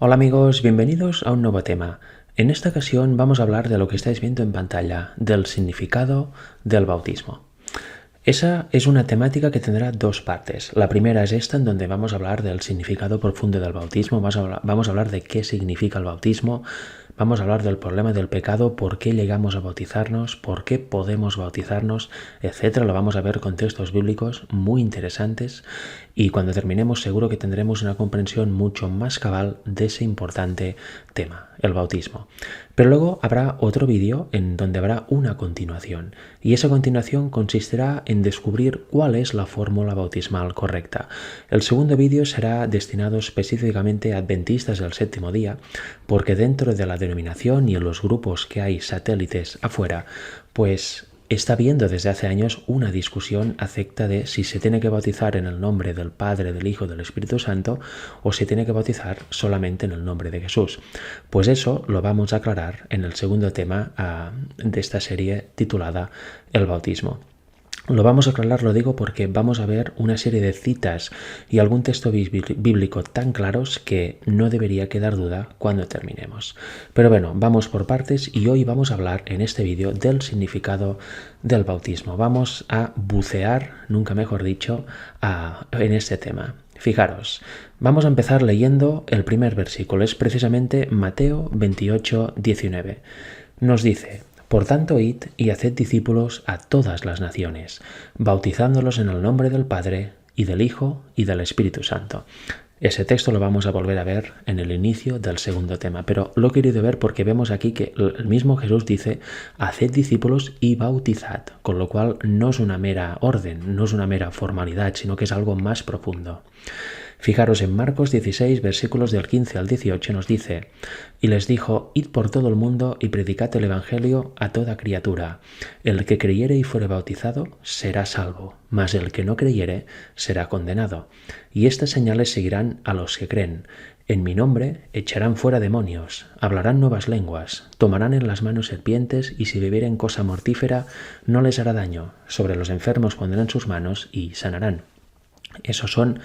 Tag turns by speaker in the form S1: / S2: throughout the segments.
S1: Hola amigos, bienvenidos a un nuevo tema. En esta ocasión vamos a hablar de lo que estáis viendo en pantalla, del significado del bautismo. Esa es una temática que tendrá dos partes. La primera es esta, en donde vamos a hablar del significado profundo del bautismo, vamos a hablar de qué significa el bautismo, vamos a hablar del problema del pecado, por qué llegamos a bautizarnos, por qué podemos bautizarnos, etc. Lo vamos a ver con textos bíblicos muy interesantes y cuando terminemos seguro que tendremos una comprensión mucho más cabal de ese importante tema, el bautismo. Pero luego habrá otro vídeo en donde habrá una continuación y esa continuación consistirá en descubrir cuál es la fórmula bautismal correcta. El segundo vídeo será destinado específicamente a adventistas del séptimo día porque dentro de la denominación y en los grupos que hay satélites afuera, pues está habiendo desde hace años una discusión acerca de si se tiene que bautizar en el nombre del Padre, del Hijo y del Espíritu Santo o se tiene que bautizar solamente en el nombre de Jesús. Pues eso lo vamos a aclarar en el segundo tema de esta serie titulada El bautismo. Lo vamos a aclarar, lo digo porque vamos a ver una serie de citas y algún texto bíblico tan claros que no debería quedar duda cuando terminemos. Pero bueno, vamos por partes y hoy vamos a hablar en este vídeo del significado del bautismo. Vamos a bucear, nunca mejor dicho, en este tema. Fijaros, vamos a empezar leyendo el primer versículo, es precisamente Mateo 28, 19. Nos dice: por tanto, id y haced discípulos a todas las naciones, bautizándolos en el nombre del Padre, y del Hijo, y del Espíritu Santo. Ese texto lo vamos a volver a ver en el inicio del segundo tema, pero lo he querido ver porque vemos aquí que el mismo Jesús dice: haced discípulos y bautizad, con lo cual no es una mera orden, no es una mera formalidad, sino que es algo más profundo. Fijaros en Marcos 16, versículos del 15 al 18 nos dice: y les dijo: id por todo el mundo y predicad el evangelio a toda criatura. El que creyere y fuere bautizado será salvo, mas el que no creyere será condenado. Y estas señales seguirán a los que creen. En mi nombre echarán fuera demonios, hablarán nuevas lenguas, tomarán en las manos serpientes, y si bebieren cosa mortífera no les hará daño. Sobre los enfermos pondrán sus manos y sanarán. Esos son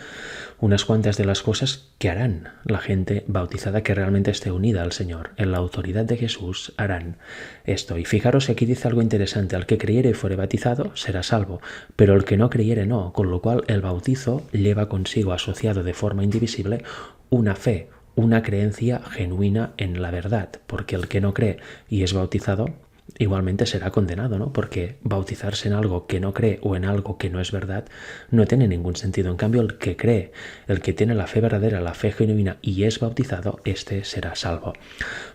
S1: unas cuantas de las cosas que harán la gente bautizada que realmente esté unida al Señor. En la autoridad de Jesús harán esto. Y fijaros que aquí dice algo interesante: al que creyere y fuere bautizado será salvo, pero el que no creyere no, con lo cual el bautizo lleva consigo asociado de forma indivisible una fe, una creencia genuina en la verdad, porque el que no cree y es bautizado igualmente será condenado, ¿no? Porque bautizarse en algo que no cree o en algo que no es verdad no tiene ningún sentido. En cambio, el que cree, el que tiene la fe verdadera, la fe genuina y es bautizado, este será salvo.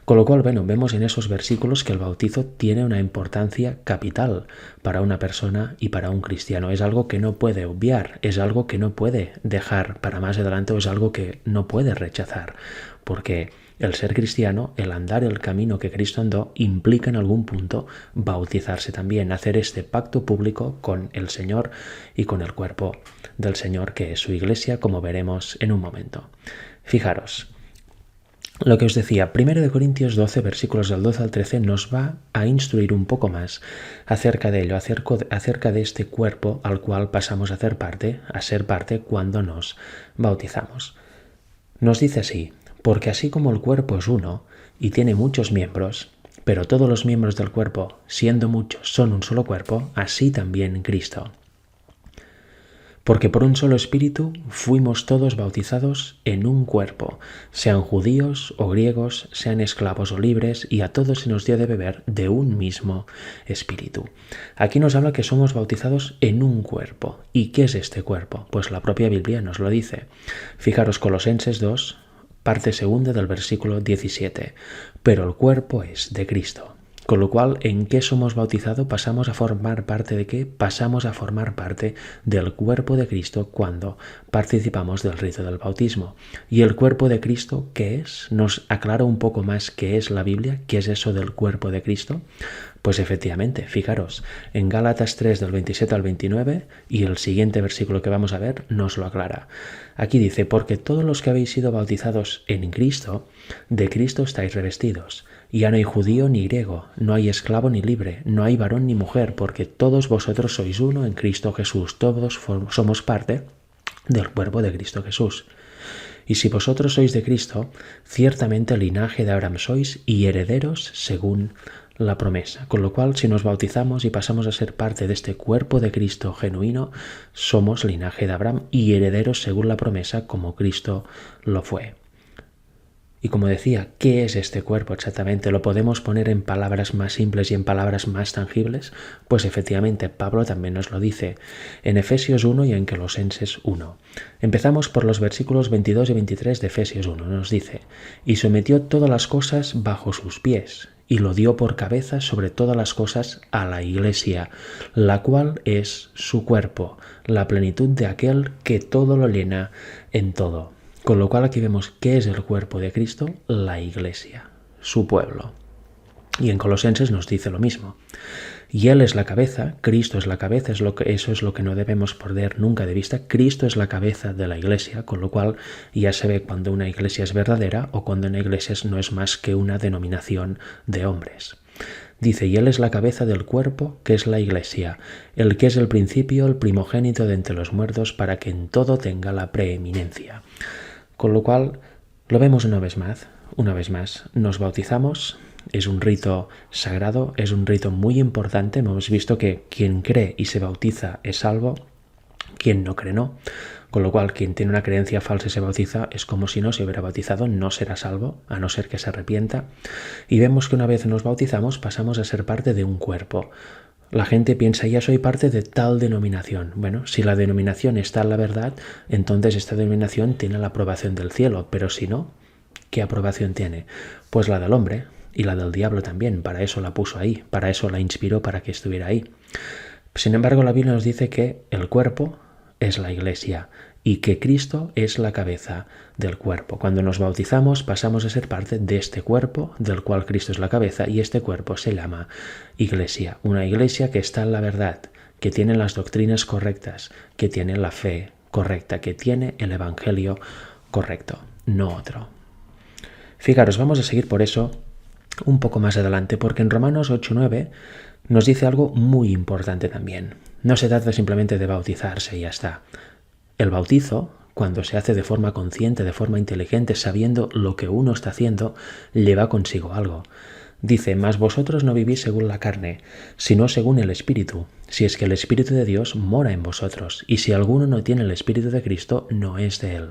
S1: Con lo cual, bueno, vemos en esos versículos que el bautizo tiene una importancia capital para una persona y para un cristiano. Es algo que no puede obviar, es algo que no puede dejar para más adelante, o es algo que no puede rechazar, porque el ser cristiano, el andar el camino que Cristo andó, implica en algún punto bautizarse también, hacer este pacto público con el Señor y con el cuerpo del Señor, que es su iglesia, como veremos en un momento. Fijaros, lo que os decía, 1 Corintios 12, versículos del 12 al 13, nos va a instruir un poco más acerca de ello, acerca de este cuerpo al cual pasamos a ser parte cuando nos bautizamos. Nos dice así: porque así como el cuerpo es uno y tiene muchos miembros, pero todos los miembros del cuerpo, siendo muchos, son un solo cuerpo, así también Cristo. Porque por un solo espíritu fuimos todos bautizados en un cuerpo, sean judíos o griegos, sean esclavos o libres, y a todos se nos dio de beber de un mismo espíritu. Aquí nos habla que somos bautizados en un cuerpo. ¿Y qué es este cuerpo? Pues la propia Biblia nos lo dice. Fijaros, Colosenses 2, parte segunda del versículo 17. Pero el cuerpo es de Cristo. Con lo cual, ¿en qué somos bautizados? ¿Pasamos a formar parte de qué? Pasamos a formar parte del cuerpo de Cristo cuando participamos del rito del bautismo. ¿Y el cuerpo de Cristo qué es? ¿Nos aclara un poco más qué es la Biblia? ¿Qué es eso del cuerpo de Cristo? Pues efectivamente, fijaros, en Gálatas 3 del 27 al 29 y el siguiente versículo que vamos a ver nos lo aclara. Aquí dice: porque todos los que habéis sido bautizados en Cristo, de Cristo estáis revestidos. Ya no hay judío ni griego, no hay esclavo ni libre, no hay varón ni mujer, porque todos vosotros sois uno en Cristo Jesús. Todos somos parte del cuerpo de Cristo Jesús. Y si vosotros sois de Cristo, ciertamente linaje de Abraham sois y herederos según la promesa. Con lo cual, si nos bautizamos y pasamos a ser parte de este cuerpo de Cristo genuino, somos linaje de Abraham y herederos según la promesa, como Cristo lo fue. Y como decía, ¿qué es este cuerpo exactamente? ¿Lo podemos poner en palabras más simples y en palabras más tangibles? Pues efectivamente, Pablo también nos lo dice en Efesios 1 y en Colosenses 1. Empezamos por los versículos 22 y 23 de Efesios 1. Nos dice, y sometió todas las cosas bajo sus pies, y lo dio por cabeza sobre todas las cosas a la Iglesia, la cual es su cuerpo, la plenitud de aquel que todo lo llena en todo. Con lo cual aquí vemos qué es el cuerpo de Cristo, la Iglesia, su pueblo. Y en Colosenses nos dice lo mismo. Y Él es la cabeza, Cristo es la cabeza, eso es lo que no debemos perder nunca de vista. Cristo es la cabeza de la Iglesia, con lo cual ya se ve cuando una iglesia es verdadera o cuando una iglesia no es más que una denominación de hombres. Dice, y Él es la cabeza del cuerpo, que es la Iglesia, el que es el principio, el primogénito de entre los muertos, para que en todo tenga la preeminencia. Con lo cual, lo vemos una vez más, nos bautizamos, es un rito sagrado, es un rito muy importante, hemos visto que quien cree y se bautiza es salvo, quien no cree no, con lo cual quien tiene una creencia falsa y se bautiza es como si no se hubiera bautizado, no será salvo, a no ser que se arrepienta, y vemos que una vez nos bautizamos pasamos a ser parte de un cuerpo. La gente piensa, ya soy parte de tal denominación. Bueno, si la denominación está en la verdad, entonces esta denominación tiene la aprobación del cielo, pero si no, ¿qué aprobación tiene? Pues la del hombre y la del diablo también, para eso la puso ahí, para eso la inspiró para que estuviera ahí. Sin embargo, la Biblia nos dice que el cuerpo es la Iglesia y que Cristo es la cabeza del cuerpo. Cuando nos bautizamos pasamos a ser parte de este cuerpo del cual Cristo es la cabeza y este cuerpo se llama Iglesia. Una iglesia que está en la verdad, que tiene las doctrinas correctas, que tiene la fe correcta, que tiene el evangelio correcto, no otro. Fijaros, vamos a seguir por eso un poco más adelante, porque en Romanos 8:9 nos dice algo muy importante también. No se trata simplemente de bautizarse y ya está. El bautizo, cuando se hace de forma consciente, de forma inteligente, sabiendo lo que uno está haciendo, lleva consigo algo. Dice, mas vosotros no vivís según la carne, sino según el Espíritu, si es que el Espíritu de Dios mora en vosotros, y si alguno no tiene el Espíritu de Cristo, no es de él.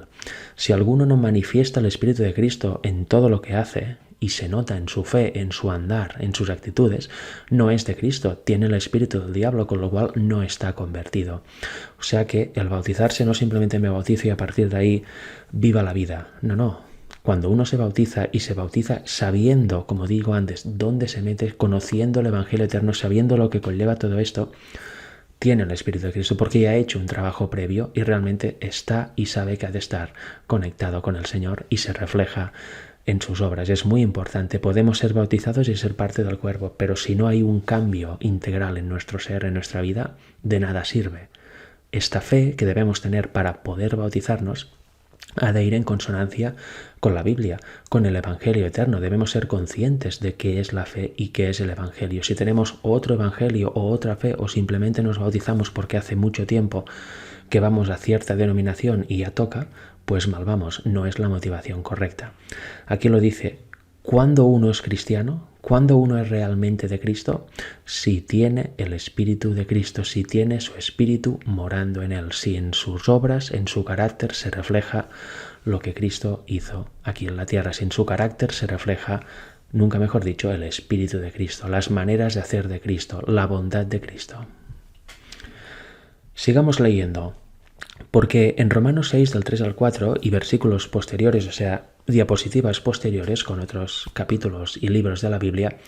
S1: Si alguno no manifiesta el Espíritu de Cristo en todo lo que hace, y se nota en su fe, en su andar, en sus actitudes, no es de Cristo, tiene el espíritu del diablo, con lo cual no está convertido. O sea que el bautizarse no simplemente me bautizo y a partir de ahí viva la vida. No. Cuando uno se bautiza y se bautiza sabiendo, como digo antes, dónde se mete, conociendo el Evangelio eterno, sabiendo lo que conlleva todo esto, tiene el Espíritu de Cristo porque ya ha hecho un trabajo previo y realmente está y sabe que ha de estar conectado con el Señor y se refleja en sus obras. Es muy importante. Podemos ser bautizados y ser parte del cuerpo, pero si no hay un cambio integral en nuestro ser, en nuestra vida, de nada sirve. Esta fe que debemos tener para poder bautizarnos ha de ir en consonancia con la Biblia, con el Evangelio eterno. Debemos ser conscientes de qué es la fe y qué es el Evangelio. Si tenemos otro Evangelio o otra fe o simplemente nos bautizamos porque hace mucho tiempo que vamos a cierta denominación y ya toca, pues mal vamos, no es la motivación correcta. Aquí lo dice, ¿cuándo uno es cristiano? ¿Cuándo uno es realmente de Cristo? Si tiene el Espíritu de Cristo, si tiene su Espíritu morando en él, si en sus obras, en su carácter se refleja lo que Cristo hizo aquí en la tierra, si en su carácter se refleja, nunca mejor dicho, el Espíritu de Cristo, las maneras de hacer de Cristo, la bondad de Cristo. Sigamos leyendo. Porque en Romanos 6, del 3 al 4 y versículos posteriores, o sea, diapositivas posteriores con otros capítulos y libros de la Biblia,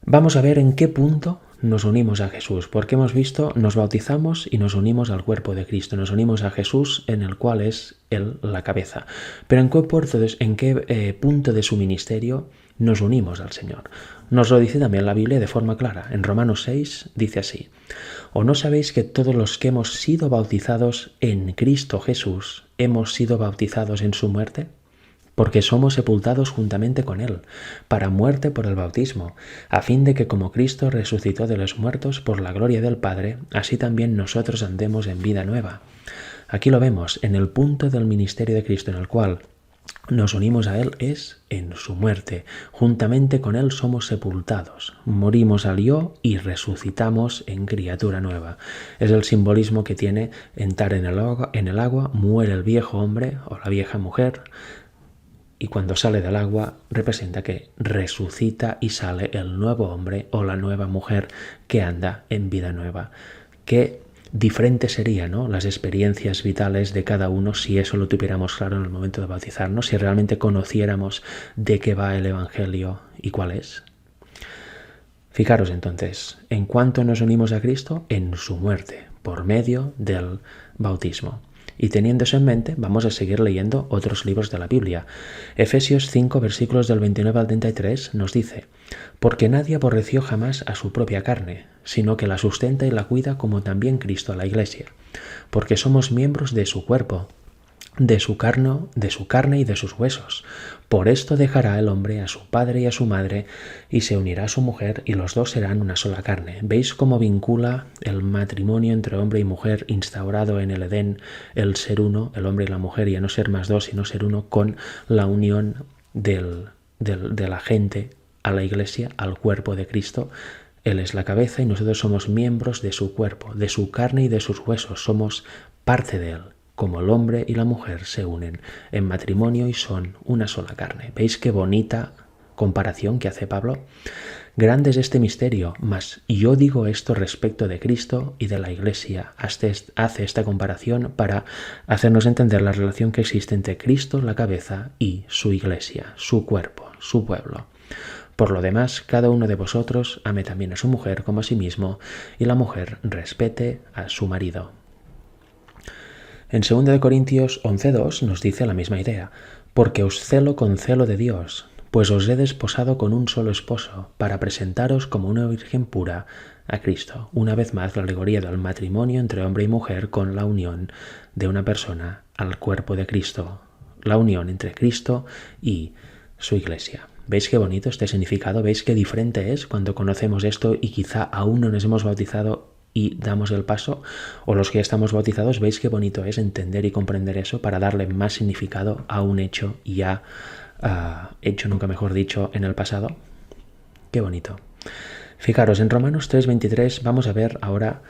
S1: vamos a ver en qué punto nos unimos a Jesús, porque hemos visto, nos bautizamos y nos unimos al cuerpo de Cristo, nos unimos a Jesús en el cual es Él la cabeza. Pero en qué punto de su ministerio nos unimos al Señor. Nos lo dice también la Biblia de forma clara. En Romanos 6 dice así, ¿o no sabéis que todos los que hemos sido bautizados en Cristo Jesús hemos sido bautizados en su muerte? Porque somos sepultados juntamente con Él, para muerte por el bautismo, a fin de que como Cristo resucitó de los muertos por la gloria del Padre, así también nosotros andemos en vida nueva. Aquí lo vemos, en el punto del ministerio de Cristo en el cual nos unimos a Él es en su muerte. Juntamente con Él somos sepultados. Morimos al yo y resucitamos en criatura nueva. Es el simbolismo que tiene entrar en el agua, muere el viejo hombre o la vieja mujer, y cuando sale del agua representa que resucita y sale el nuevo hombre o la nueva mujer que anda en vida nueva. Qué diferente serían, ¿no?, las experiencias vitales de cada uno si eso lo tuviéramos claro en el momento de bautizarnos, si realmente conociéramos de qué va el Evangelio y cuál es. Fijaros entonces, ¿en cuánto nos unimos a Cristo? En su muerte, por medio del bautismo. Y teniendo eso en mente, vamos a seguir leyendo otros libros de la Biblia. Efesios 5, versículos del 29 al 33 nos dice: «Porque nadie aborreció jamás a su propia carne, sino que la sustenta y la cuida, como también Cristo a la Iglesia, porque somos miembros de su cuerpo, de su carne y de sus huesos. Por esto dejará el hombre a su padre y a su madre, y se unirá a su mujer, y los dos serán una sola carne». ¿Veis cómo vincula el matrimonio entre hombre y mujer instaurado en el Edén, el ser uno, el hombre y la mujer, y a no ser más dos, sino ser uno, con la unión de la gente a la Iglesia, al cuerpo de Cristo? Él es la cabeza y nosotros somos miembros de su cuerpo, de su carne y de sus huesos. Somos parte de él, como el hombre y la mujer se unen en matrimonio y son una sola carne. ¿Veis qué bonita comparación que hace Pablo? Grande es este misterio, mas yo digo esto respecto de Cristo y de la Iglesia. Hace esta comparación para hacernos entender la relación que existe entre Cristo, la cabeza, y su Iglesia, su cuerpo, su pueblo. Por lo demás, cada uno de vosotros ame también a su mujer como a sí mismo, y la mujer respete a su marido. En 2 Corintios 11:2 nos dice la misma idea: «Porque os celo con celo de Dios, pues os he desposado con un solo esposo, para presentaros como una virgen pura a Cristo». Una vez más, la alegoría del matrimonio entre hombre y mujer con la unión de una persona al cuerpo de Cristo, la unión entre Cristo y su Iglesia. ¿Veis qué bonito este significado? ¿Veis qué diferente es cuando conocemos esto y quizá aún no nos hemos bautizado y damos el paso? O los que ya estamos bautizados, ¿veis qué bonito es entender y comprender eso para darle más significado a un hecho ya hecho, nunca mejor dicho, en el pasado? Qué bonito. Fijaros, en Romanos 3:23 vamos a ver ahora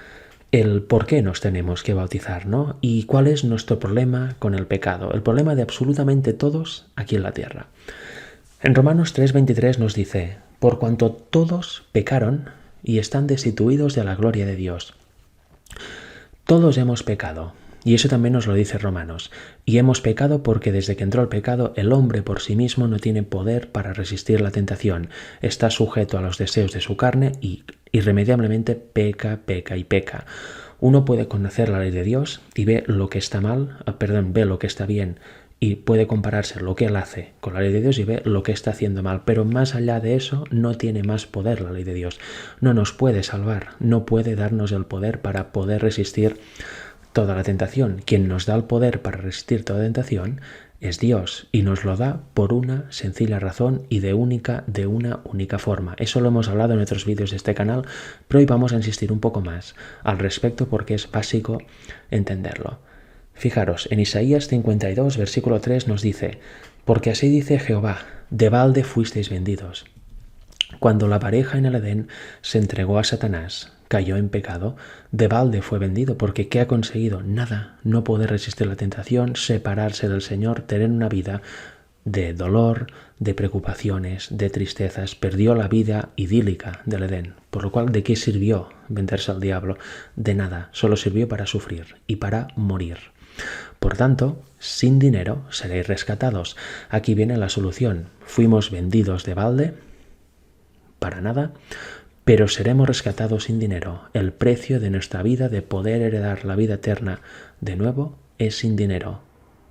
S1: el por qué nos tenemos que bautizar, ¿no? Y cuál es nuestro problema con el pecado, el problema de absolutamente todos aquí en la tierra. En Romanos 3:23 nos dice: «Por cuanto todos pecaron y están destituidos de la gloria de Dios». Todos hemos pecado, y eso también nos lo dice Romanos. Y hemos pecado porque desde que entró el pecado, el hombre por sí mismo no tiene poder para resistir la tentación. Está sujeto a los deseos de su carne y irremediablemente peca. Uno puede conocer la ley de Dios y ve lo que está ve lo que está bien, y puede compararse lo que él hace con la ley de Dios y ve lo que está haciendo mal. Pero más allá de eso, no tiene más poder la ley de Dios. No nos puede salvar, no puede darnos el poder para poder resistir toda la tentación. Quien nos da el poder para resistir toda tentación es Dios, y nos lo da por una sencilla razón y de una única forma. Eso lo hemos hablado en otros vídeos de este canal, pero hoy vamos a insistir un poco más al respecto porque es básico entenderlo. Fijaros, en Isaías 52, versículo 3 nos dice: «Porque así dice Jehová, de balde fuisteis vendidos». Cuando la pareja en el Edén se entregó a Satanás, cayó en pecado, de balde fue vendido, porque ¿qué ha conseguido? Nada, no poder resistir la tentación, separarse del Señor, tener una vida de dolor, de preocupaciones, de tristezas. Perdió la vida idílica del Edén, por lo cual ¿de qué sirvió venderse al diablo? De nada, solo sirvió para sufrir y para morir. Por tanto, sin dinero seréis rescatados. Aquí viene la solución. Fuimos vendidos de balde, para nada, pero seremos rescatados sin dinero. El precio de nuestra vida, de poder heredar la vida eterna de nuevo, es sin dinero.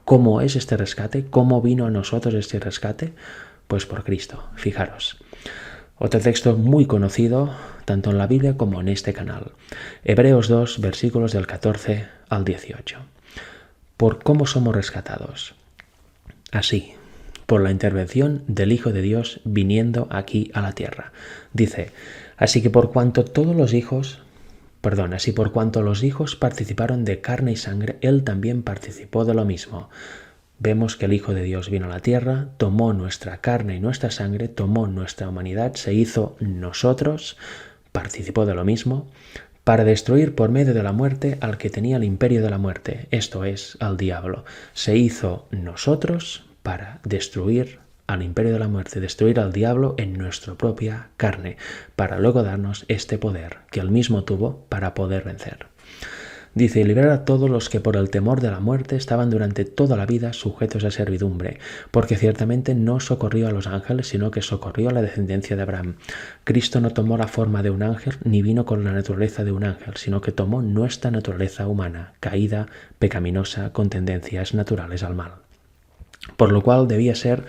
S1: ¿Cómo es este rescate? ¿Cómo vino a nosotros este rescate? Pues por Cristo. Fijaros. Otro texto muy conocido, tanto en la Biblia como en este canal. Hebreos 2, versículos del 14 al 18. ¿Por cómo somos rescatados? Así, por la intervención del Hijo de Dios viniendo aquí a la tierra. Dice: «Así que por cuanto todos los hijos Así por cuanto los hijos participaron de carne y sangre, él también participó de lo mismo. Vemos que el Hijo de Dios vino a la tierra, tomó nuestra carne y nuestra sangre, tomó nuestra humanidad, se hizo nosotros, participó de lo mismo, para destruir por medio de la muerte al que tenía el imperio de la muerte, esto es, al diablo. Se hizo nosotros para destruir al imperio de la muerte, destruir al diablo en nuestra propia carne, para luego darnos este poder que él mismo tuvo para poder vencer. Dice, librar a todos los que por el temor de la muerte estaban durante toda la vida sujetos a servidumbre, porque ciertamente no socorrió a los ángeles, sino que socorrió a la descendencia de Abraham. Cristo no tomó la forma de un ángel, ni vino con la naturaleza de un ángel, sino que tomó nuestra naturaleza humana, caída, pecaminosa, con tendencias naturales al mal. Por lo cual debía ser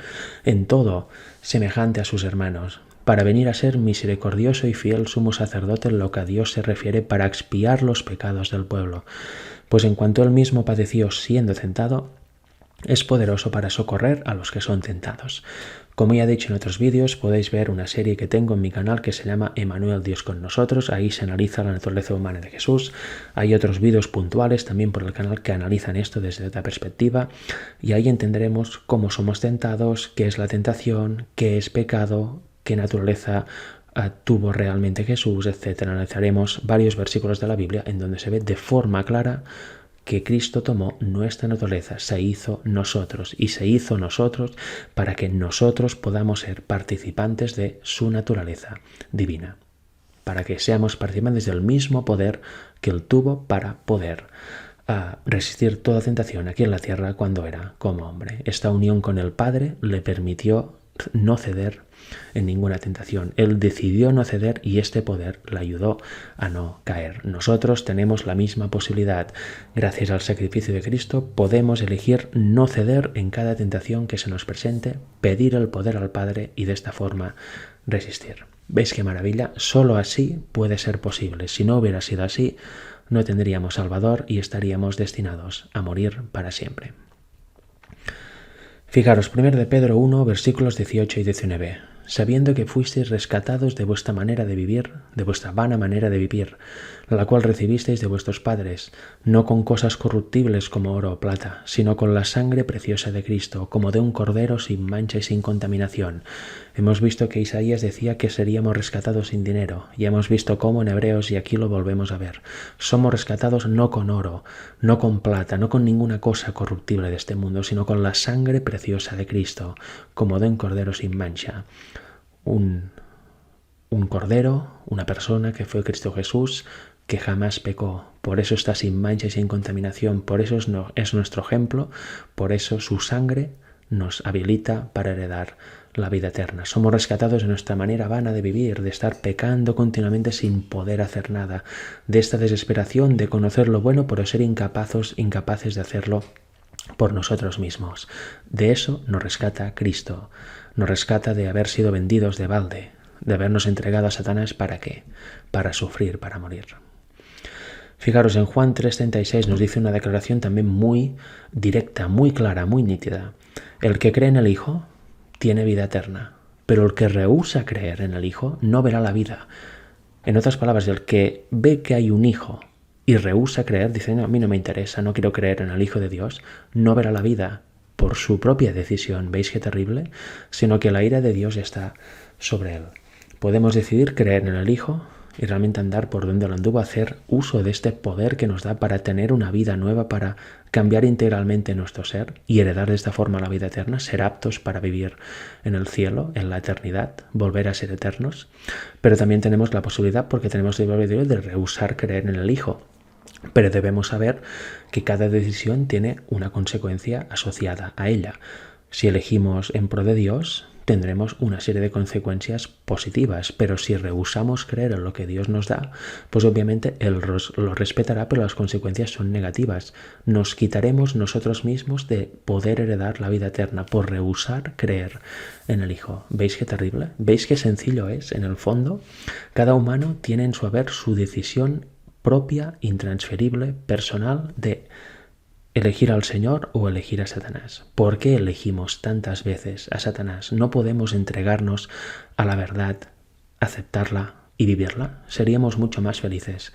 S1: en todo semejante a sus hermanos, para venir a ser misericordioso y fiel sumo sacerdote en lo que a Dios se refiere para expiar los pecados del pueblo. Pues en cuanto él mismo padeció siendo tentado, es poderoso para socorrer a los que son tentados. Como ya he dicho en otros vídeos, podéis ver una serie que tengo en mi canal que se llama Emmanuel, Dios con nosotros. Ahí se analiza la naturaleza humana de Jesús. Hay otros vídeos puntuales también por el canal que analizan esto desde otra perspectiva. Y ahí entenderemos cómo somos tentados, qué es la tentación, qué es pecado, qué naturaleza tuvo realmente Jesús, etc. Analizaremos varios versículos de la Biblia en donde se ve de forma clara que Cristo tomó nuestra naturaleza, se hizo nosotros y se hizo nosotros para que nosotros podamos ser participantes de su naturaleza divina, para que seamos participantes del mismo poder que él tuvo para poder resistir toda tentación aquí en la tierra cuando era como hombre. Esta unión con el Padre le permitió no ceder en ninguna tentación. Él decidió no ceder y este poder le ayudó a no caer. Nosotros tenemos la misma posibilidad. Gracias al sacrificio de Cristo podemos elegir no ceder en cada tentación que se nos presente, pedir el poder al Padre y de esta forma resistir. ¿Veis qué maravilla? Solo así puede ser posible. Si no hubiera sido así, no tendríamos Salvador y estaríamos destinados a morir para siempre. Fijaros, 1 de Pedro 1, versículos 18 y 19. Sabiendo que fuisteis rescatados de vuestra manera de vivir, de vuestra vana manera de vivir, la cual recibisteis de vuestros padres, no con cosas corruptibles como oro o plata, sino con la sangre preciosa de Cristo, como de un cordero sin mancha y sin contaminación. Hemos visto que Isaías decía que seríamos rescatados sin dinero, y hemos visto cómo en Hebreos, y aquí lo volvemos a ver, somos rescatados no con oro, no con plata, no con ninguna cosa corruptible de este mundo, sino con la sangre preciosa de Cristo, como de un cordero sin mancha. Un cordero, una persona que fue Cristo Jesús, que jamás pecó. Por eso está sin mancha y sin contaminación. Por eso es nuestro ejemplo. Por eso su sangre nos habilita para heredar la vida eterna. Somos rescatados de nuestra manera vana de vivir, de estar pecando continuamente sin poder hacer nada, de esta desesperación de conocer lo bueno pero ser incapaces de hacerlo por nosotros mismos. De eso nos rescata Cristo. Nos rescata de haber sido vendidos de balde, de habernos entregado a Satanás. ¿Para qué? Para sufrir, para morir. Fijaros, en Juan 3:36 nos dice una declaración también muy directa, muy clara, muy nítida. El que cree en el Hijo tiene vida eterna, pero el que rehúsa creer en el Hijo no verá la vida. En otras palabras, el que ve que hay un Hijo y rehúsa creer, dice, no, a mí no me interesa, no quiero creer en el Hijo de Dios, no verá la vida por su propia decisión. ¿Veis qué terrible? Sino que la ira de Dios está sobre él. Podemos decidir creer en el Hijo y realmente andar por donde lo anduvo, hacer uso de este poder que nos da para tener una vida nueva, para cambiar integralmente nuestro ser y heredar de esta forma la vida eterna, ser aptos para vivir en el cielo, en la eternidad, volver a ser eternos. Pero también tenemos la posibilidad, porque tenemos el libre albedrío, de rehusar creer en el Hijo. Pero debemos saber que cada decisión tiene una consecuencia asociada a ella. Si elegimos en pro de Dios, tendremos una serie de consecuencias positivas, pero si rehusamos creer en lo que Dios nos da, pues obviamente Él lo respetará, pero las consecuencias son negativas. Nos quitaremos nosotros mismos de poder heredar la vida eterna por rehusar creer en el Hijo. ¿Veis qué terrible? ¿Veis qué sencillo es? En el fondo, cada humano tiene en su haber su decisión propia, intransferible, personal, de elegir al Señor o elegir a Satanás. ¿Por qué elegimos tantas veces a Satanás? ¿No podemos entregarnos a la verdad, aceptarla y vivirla? Seríamos mucho más felices.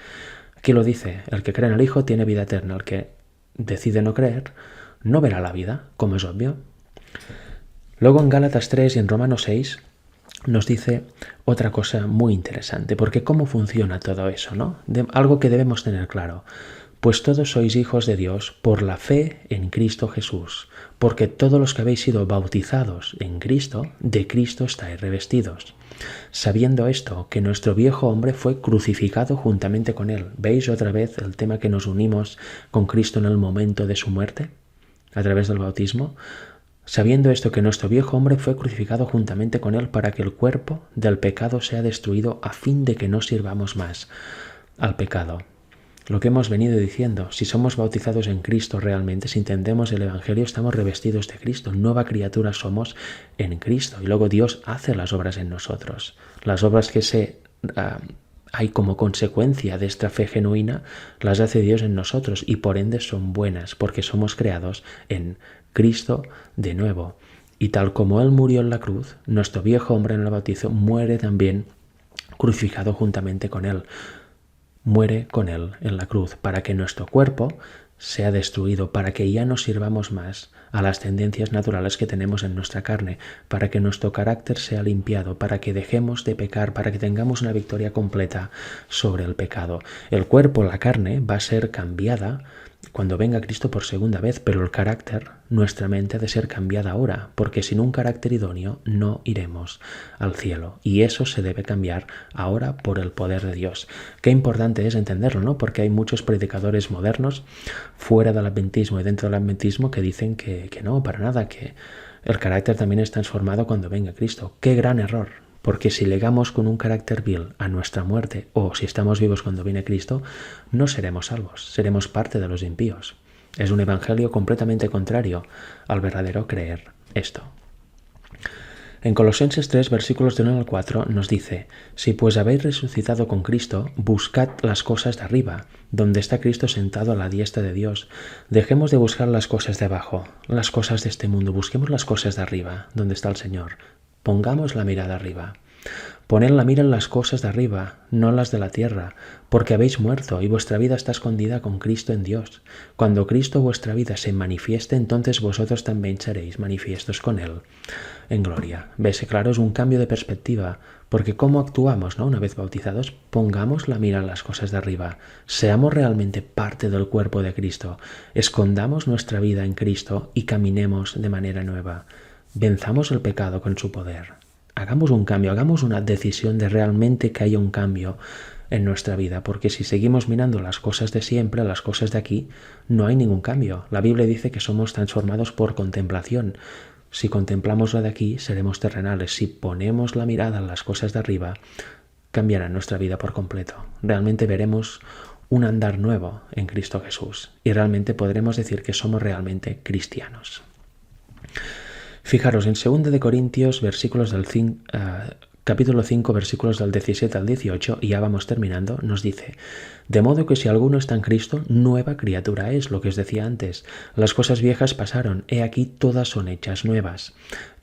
S1: Aquí lo dice, el que cree en el Hijo tiene vida eterna, el que decide no creer no verá la vida, como es obvio. Luego en Gálatas 3 y en Romanos 6 nos dice otra cosa muy interesante, porque cómo funciona todo eso, ¿no? Algo que debemos tener claro. Pues todos sois hijos de Dios por la fe en Cristo Jesús, porque todos los que habéis sido bautizados en Cristo, de Cristo estáis revestidos. Sabiendo esto, que nuestro viejo hombre fue crucificado juntamente con él. ¿Veis otra vez el tema que nos unimos con Cristo en el momento de su muerte? A través del bautismo. Sabiendo esto, que nuestro viejo hombre fue crucificado juntamente con él para que el cuerpo del pecado sea destruido a fin de que no sirvamos más al pecado. Lo que hemos venido diciendo, si somos bautizados en Cristo realmente, si entendemos el Evangelio, estamos revestidos de Cristo, nueva criatura somos en Cristo y luego Dios hace las obras en nosotros. Las obras que hay como consecuencia de esta fe genuina, las hace Dios en nosotros y por ende son buenas porque somos creados en Cristo de nuevo. Y tal como Él murió en la cruz, nuestro viejo hombre en el bautizo muere también crucificado juntamente con Él. Muere con Él en la cruz para que nuestro cuerpo sea destruido, para que ya no sirvamos más a las tendencias naturales que tenemos en nuestra carne, para que nuestro carácter sea limpiado, para que dejemos de pecar, para que tengamos una victoria completa sobre el pecado. El cuerpo, la carne, va a ser cambiada cuando venga Cristo por segunda vez, pero el carácter, nuestra mente ha de ser cambiada ahora, porque sin un carácter idóneo no iremos al cielo. Y eso se debe cambiar ahora por el poder de Dios. Qué importante es entenderlo, ¿no? Porque hay muchos predicadores modernos fuera del adventismo y dentro del adventismo que dicen que no, para nada, que el carácter también es transformado cuando venga Cristo. ¡Qué gran error! Porque si legamos con un carácter vil a nuestra muerte o si estamos vivos cuando viene Cristo, no seremos salvos, seremos parte de los impíos. Es un evangelio completamente contrario al verdadero creer esto. En Colosenses 3, versículos del 1 al 4 nos dice: si pues habéis resucitado con Cristo, buscad las cosas de arriba, donde está Cristo sentado a la diestra de Dios. Dejemos de buscar las cosas de abajo, las cosas de este mundo, busquemos las cosas de arriba, donde está el Señor. Pongamos la mirada arriba. Poned la mira en las cosas de arriba, no en las de la tierra, porque habéis muerto y vuestra vida está escondida con Cristo en Dios. Cuando Cristo vuestra vida se manifieste, entonces vosotros también seréis manifiestos con Él en gloria. ¿Ves? Claro, es un cambio de perspectiva, porque ¿cómo actuamos, no? Una vez bautizados, pongamos la mira en las cosas de arriba, seamos realmente parte del cuerpo de Cristo, escondamos nuestra vida en Cristo y caminemos de manera nueva. Venzamos el pecado con su poder. Hagamos un cambio, hagamos una decisión de realmente que haya un cambio en nuestra vida, porque si seguimos mirando las cosas de siempre, las cosas de aquí, no hay ningún cambio. La Biblia dice que somos transformados por contemplación. Si contemplamos lo de aquí, seremos terrenales. Si ponemos la mirada en las cosas de arriba, cambiará nuestra vida por completo. Realmente veremos un andar nuevo en Cristo Jesús y realmente podremos decir que somos realmente cristianos. Fijaros, en 2 de Corintios, capítulo 5, versículos del 17 al 18, y ya vamos terminando, nos dice: de modo que si alguno está en Cristo, nueva criatura es, lo que os decía antes. Las cosas viejas pasaron, he aquí todas son hechas nuevas.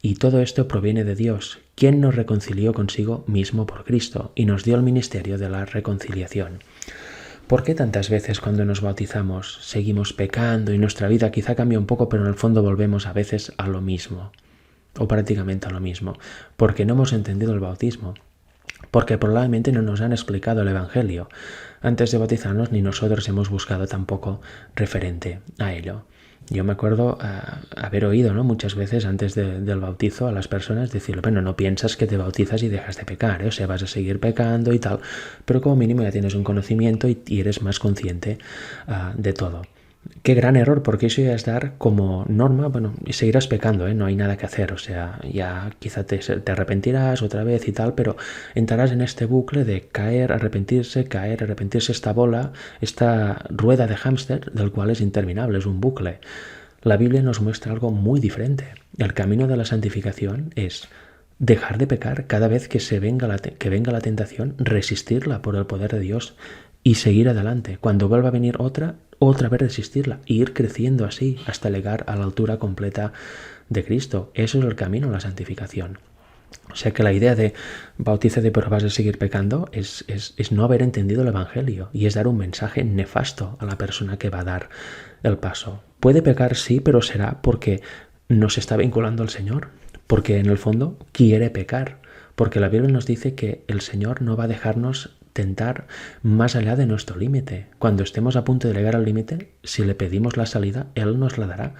S1: Y todo esto proviene de Dios, quien nos reconcilió consigo mismo por Cristo, y nos dio el ministerio de la reconciliación. ¿Por qué tantas veces cuando nos bautizamos seguimos pecando y nuestra vida quizá cambia un poco, pero en el fondo volvemos a veces a lo mismo? O prácticamente a lo mismo. Porque no hemos entendido el bautismo. Porque probablemente no nos han explicado el Evangelio. Antes de bautizarnos ni nosotros hemos buscado tampoco referente a ello. Yo me acuerdo haber oído, ¿no?, muchas veces antes del bautizo a las personas decirle: bueno, no piensas que te bautizas y dejas de pecar, o sea, vas a seguir pecando y tal, pero como mínimo ya tienes un conocimiento y eres más consciente de todo. Qué gran error, porque eso ya es dar como norma, bueno, y seguirás pecando, no hay nada que hacer, o sea, ya quizá te arrepentirás otra vez y tal, pero entrarás en este bucle de caer, arrepentirse, esta bola, esta rueda de hámster, del cual es interminable, es un bucle. La Biblia nos muestra algo muy diferente. El camino de la santificación es dejar de pecar cada vez que venga la tentación, resistirla por el poder de Dios y seguir adelante. Cuando vuelva a venir otra vez resistirla e ir creciendo así hasta llegar a la altura completa de Cristo. Eso es el camino a la santificación. O sea que la idea de bautízate pero vas a seguir pecando es no haber entendido el Evangelio y es dar un mensaje nefasto a la persona que va a dar el paso. Puede pecar, sí, pero será porque no se está vinculando al Señor, porque en el fondo quiere pecar, porque la Biblia nos dice que el Señor no va a dejarnos tentar más allá de nuestro límite. Cuando estemos a punto de llegar al límite, si le pedimos la salida, Él nos la dará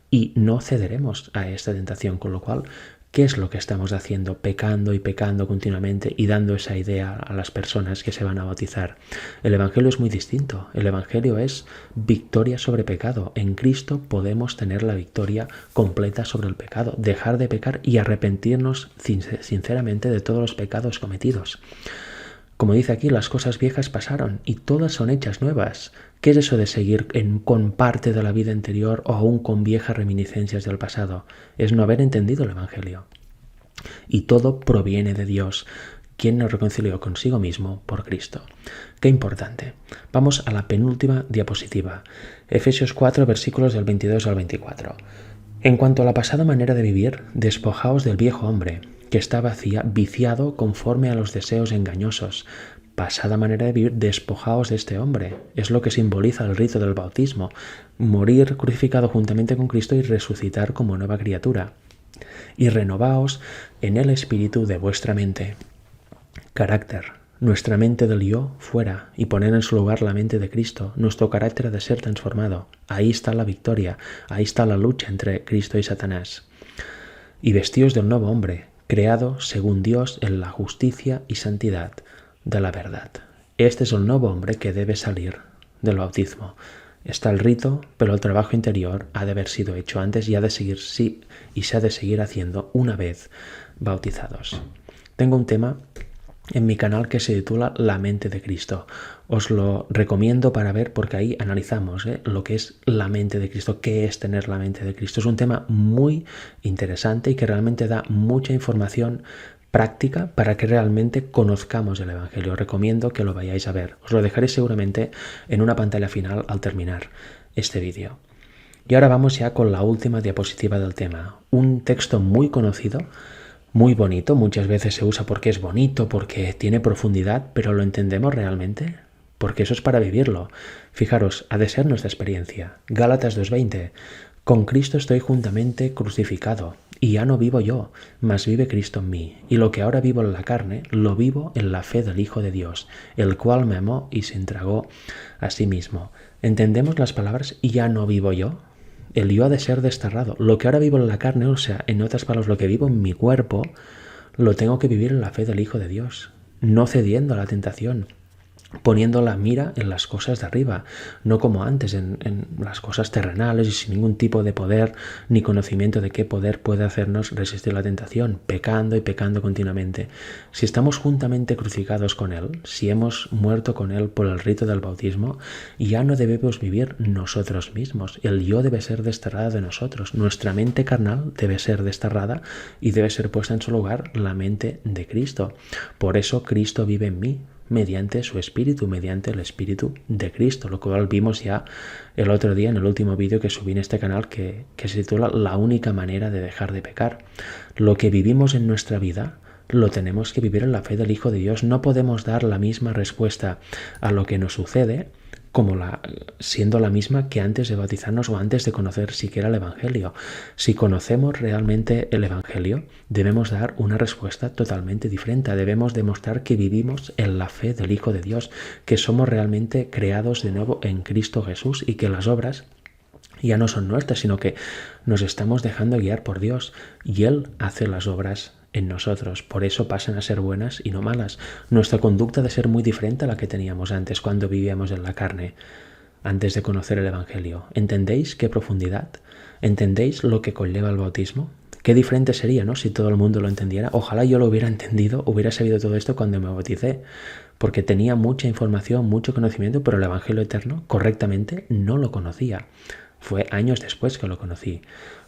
S1: y no cederemos a esta tentación, con lo cual, ¿qué es lo que estamos haciendo? Pecando y pecando continuamente y dando esa idea a las personas que se van a bautizar. El Evangelio es muy distinto. El Evangelio es victoria sobre pecado. En Cristo podemos tener la victoria completa sobre el pecado, dejar de pecar y arrepentirnos sinceramente de todos los pecados cometidos. Como dice aquí, las cosas viejas pasaron y todas son hechas nuevas. ¿Qué es eso de seguir con parte de la vida anterior o aún con viejas reminiscencias del pasado? Es no haber entendido el Evangelio. Y todo proviene de Dios, quien nos reconcilió consigo mismo por Cristo. Qué importante. Vamos a la penúltima diapositiva. Efesios 4, versículos del 22 al 24. En cuanto a la pasada manera de vivir, despojaos del viejo hombre, que está viciado conforme a los deseos engañosos. Pasada manera de vivir, despojaos de este hombre. Es lo que simboliza el rito del bautismo. Morir crucificado juntamente con Cristo y resucitar como nueva criatura. Y renovaos en el espíritu de vuestra mente. Carácter. Nuestra mente del yo fuera y poner en su lugar la mente de Cristo. Nuestro carácter ha de ser transformado. Ahí está la victoria. Ahí está la lucha entre Cristo y Satanás. Y vestíos del nuevo hombre, creado según Dios en la justicia y santidad de la verdad. Este es el nuevo hombre que debe salir del bautismo. Está el rito, pero el trabajo interior ha de haber sido hecho antes y se ha de seguir haciendo una vez bautizados. Tengo un tema en mi canal que se titula La mente de Cristo. Os lo recomiendo para ver porque ahí analizamos lo que es la mente de Cristo, qué es tener la mente de Cristo. Es un tema muy interesante y que realmente da mucha información práctica para que realmente conozcamos el Evangelio. Os recomiendo que lo vayáis a ver. Os lo dejaré seguramente en una pantalla final al terminar este vídeo. Y ahora vamos ya con la última diapositiva del tema. Un texto muy conocido, muy bonito, muchas veces se usa porque es bonito, porque tiene profundidad, pero ¿lo entendemos realmente? Porque eso es para vivirlo. Fijaros, ha de ser nuestra experiencia. Gálatas 2:20. Con Cristo estoy juntamente crucificado, y ya no vivo yo, mas vive Cristo en mí. Y lo que ahora vivo en la carne, lo vivo en la fe del Hijo de Dios, el cual me amó y se entregó a sí mismo. ¿Entendemos las palabras y ya no vivo yo? El yo ha de ser desterrado. Lo que ahora vivo en la carne, o sea, en otras palabras, lo que vivo en mi cuerpo, lo tengo que vivir en la fe del Hijo de Dios, no cediendo a la tentación, poniendo la mira en las cosas de arriba, no como antes en las cosas terrenales y sin ningún tipo de poder ni conocimiento de qué poder puede hacernos resistir la tentación, pecando y pecando continuamente. Si estamos juntamente crucificados con Él, si hemos muerto con Él por el rito del bautismo, ya no debemos vivir nosotros mismos. El yo debe ser desterrado de nosotros. Nuestra mente carnal debe ser desterrada y debe ser puesta en su lugar la mente de Cristo. Por eso Cristo vive en mí, mediante su espíritu, mediante el espíritu de Cristo, lo cual vimos ya el otro día en el último vídeo que subí en este canal que se titula La única manera de dejar de pecar. Lo que vivimos en nuestra vida lo tenemos que vivir en la fe del Hijo de Dios. No podemos dar la misma respuesta a lo que nos sucede como siendo la misma que antes de bautizarnos o antes de conocer siquiera el Evangelio. Si conocemos realmente el Evangelio, debemos dar una respuesta totalmente diferente. Debemos demostrar que vivimos en la fe del Hijo de Dios, que somos realmente creados de nuevo en Cristo Jesús y que las obras ya no son nuestras, sino que nos estamos dejando guiar por Dios y Él hace las obras en nosotros. Por eso pasan a ser buenas y no malas. Nuestra conducta ha de ser muy diferente a la que teníamos antes cuando vivíamos en la carne, antes de conocer el Evangelio. ¿Entendéis qué profundidad? ¿Entendéis lo que conlleva el bautismo? Qué diferente sería, ¿no?, si todo el mundo lo entendiera. Ojalá yo lo hubiera entendido, hubiera sabido todo esto cuando me bauticé, porque tenía mucha información, mucho conocimiento, pero el Evangelio eterno correctamente no lo conocía. Fue años después que lo conocí.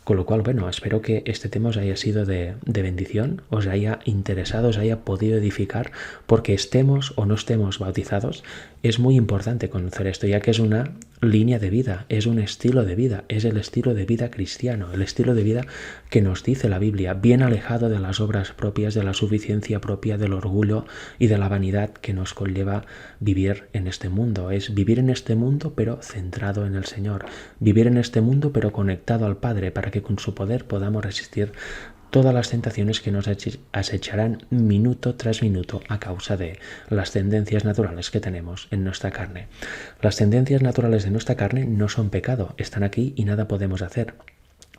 S1: Con lo cual, bueno, espero que este tema os haya sido de bendición, os haya interesado, os haya podido edificar, porque estemos o no estemos bautizados, es muy importante conocer esto, ya que es una línea de vida, es un estilo de vida, es el estilo de vida cristiano, el estilo de vida que nos dice la Biblia, bien alejado de las obras propias, de la suficiencia propia, del orgullo y de la vanidad que nos conlleva vivir en este mundo. Es vivir en este mundo pero centrado en el Señor, vivir en este mundo pero conectado al Padre, para que con su poder podamos resistir todas las tentaciones que nos acecharán minuto tras minuto a causa de las tendencias naturales que tenemos en nuestra carne. Las tendencias naturales de nuestra carne no son pecado, están aquí y nada podemos hacer.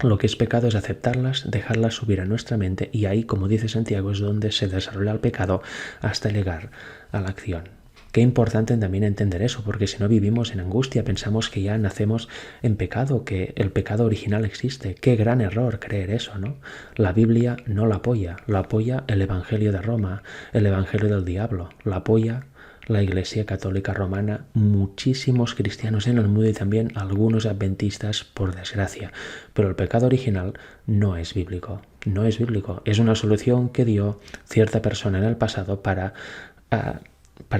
S1: Lo que es pecado es aceptarlas, dejarlas subir a nuestra mente, y ahí, como dice Santiago, es donde se desarrolla el pecado hasta llegar a la acción. Qué importante también entender eso, porque si no vivimos en angustia, pensamos que ya nacemos en pecado, que el pecado original existe. Qué gran error creer eso, ¿no? La Biblia no lo apoya el Evangelio de Roma, el Evangelio del diablo, lo apoya la Iglesia Católica Romana, muchísimos cristianos en el mundo y también algunos adventistas, por desgracia. Pero el pecado original no es bíblico, no es bíblico. Es una solución que dio cierta persona en el pasado para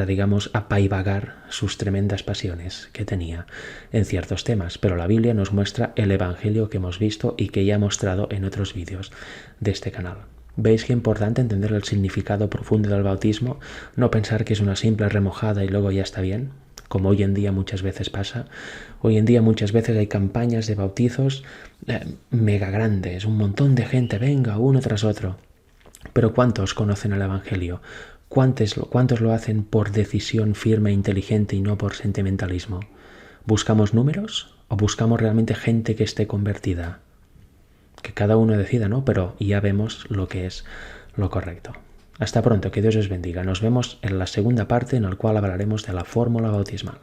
S1: digamos, apaivagar sus tremendas pasiones que tenía en ciertos temas. Pero la Biblia nos muestra el Evangelio que hemos visto y que ya he mostrado en otros vídeos de este canal. ¿Veis qué importante entender el significado profundo del bautismo? No pensar que es una simple remojada y luego ya está bien, como hoy en día muchas veces pasa. Hoy en día muchas veces hay campañas de bautizos mega grandes, un montón de gente, venga, uno tras otro. Pero ¿cuántos conocen el Evangelio? ¿Cuántos lo hacen por decisión firme e inteligente y no por sentimentalismo? ¿Buscamos números o buscamos realmente gente que esté convertida? Que cada uno decida, ¿no? Pero ya vemos lo que es lo correcto. Hasta pronto, que Dios os bendiga. Nos vemos en la segunda parte en la cual hablaremos de la fórmula bautismal.